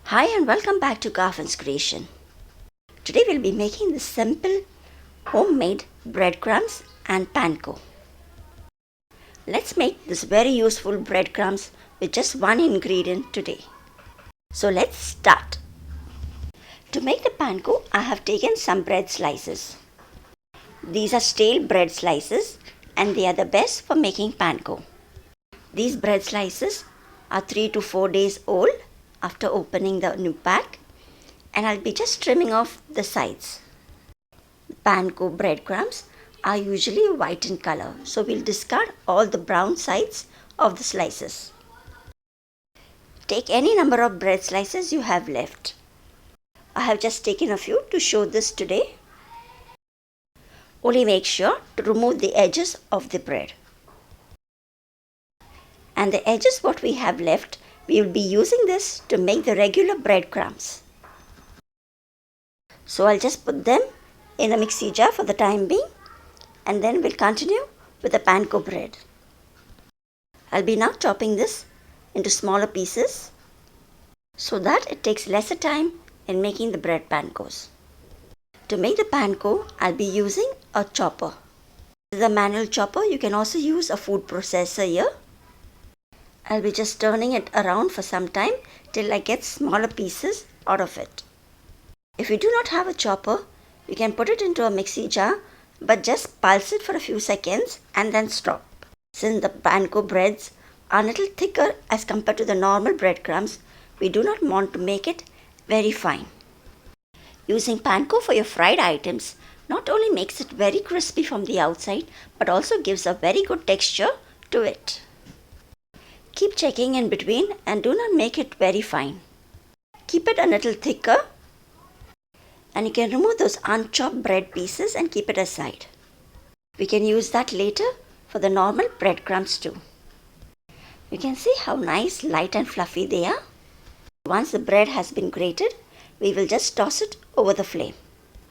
Hi and welcome back to Garfin's creation. Today we'll be making the simple homemade breadcrumbs and panko. Let's make this very useful breadcrumbs with just one ingredient today. So let's start. To make the panko, I have taken some bread slices. These are stale bread slices and they are the best for making panko. These bread slices are 3 to 4 days old after opening the new pack, and I'll be just trimming off the sides. Panko breadcrumbs are usually white in color, so we'll discard all the brown sides of the slices. Take any number of bread slices you have left. I have just taken a few to show this today. Only make sure to remove the edges of the bread. And the edges what we have left, we will be using this to make the regular breadcrumbs. So I'll just put them in a mixie jar for the time being, and then we'll continue with the panko bread. I'll be now chopping this into smaller pieces so that it takes lesser time in making the bread pankos. To make the panko, I'll be using a chopper. This is a manual chopper. You can also use a food processor here. I'll be just turning it around for some time till I get smaller pieces out of it. If you do not have a chopper, you can put it into a mixie jar, but just pulse it for a few seconds and then stop. Since the panko breads are a little thicker as compared to the normal breadcrumbs, we do not want to make it very fine. Using panko for your fried items not only makes it very crispy from the outside, but also gives a very good texture to it. Keep checking in between and do not make it very fine. Keep it a little thicker, and you can remove those unchopped bread pieces and keep it aside. We can use that later for the normal breadcrumbs too. You can see how nice, light and fluffy they are. Once the bread has been grated, we will just toss it over the flame.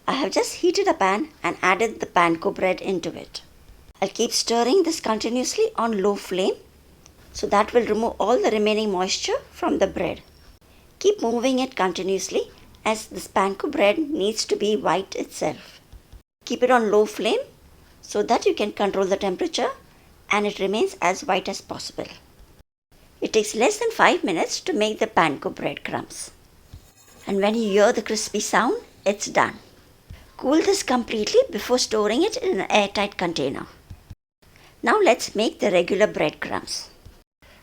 I have just heated a pan and added the panko bread into it. I'll keep stirring this continuously on low flame, so that will remove all the remaining moisture from the bread. Keep moving it continuously as this panko bread needs to be white itself. Keep it on low flame so that you can control the temperature and it remains as white as possible. It takes less than 5 minutes to make the panko breadcrumbs. And when you hear the crispy sound, it's done. Cool this completely before storing it in an airtight container. Now let's make the regular breadcrumbs.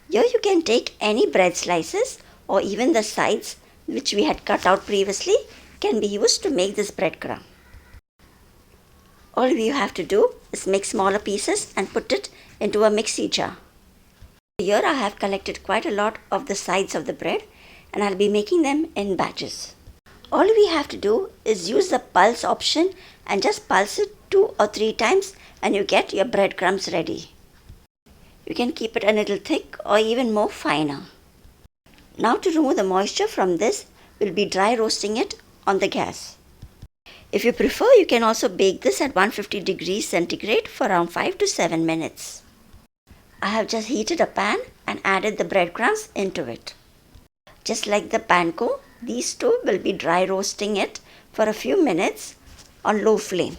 Here you can take any bread slices or even the sides which we had cut out previously can be used to make this breadcrumb. All you have to do is make smaller pieces and put it into a mixie jar. Here I have collected quite a lot of the sides of the bread and I'll be making them in batches. All we have to do is use the pulse option and just pulse it 2 or 3 times and you get your breadcrumbs ready. You can keep it a little thick or even more finer. Now to remove the moisture from this, we'll be dry roasting it on the gas. If you prefer, you can also bake this at 150 degrees centigrade for around 5 to 7 minutes. I have just heated a pan and added the breadcrumbs into it. Just like the panko, these two will be dry roasting it for a few minutes on low flame.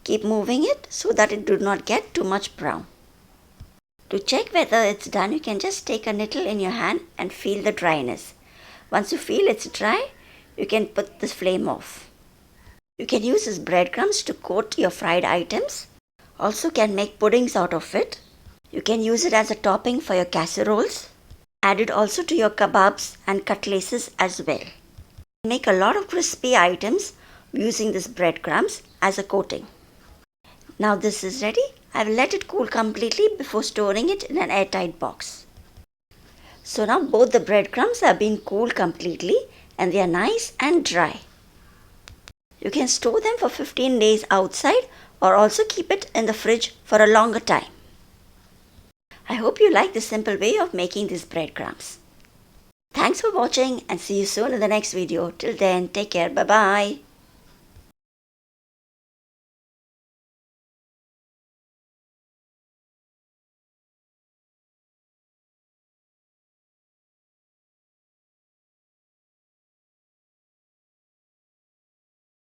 Keep moving it so that it do not get too much brown. To check whether it's done, you can just take a needle in your hand and feel the dryness. Once you feel it's dry, you can put the flame off. You can use this breadcrumbs to coat your fried items. Also can make puddings out of it. You can use it as a topping for your casseroles. Add it also to your kebabs and cutlasses as well. Make a lot of crispy items using this breadcrumbs as a coating. Now this is ready. I will let it cool completely before storing it in an airtight box. So now both the breadcrumbs have been cooled completely and they are nice and dry. You can store them for 15 days outside or also keep it in the fridge for a longer time. I hope you like this simple way of making these breadcrumbs. Thanks for watching and see you soon in the next video. Till then, take care. Bye-bye.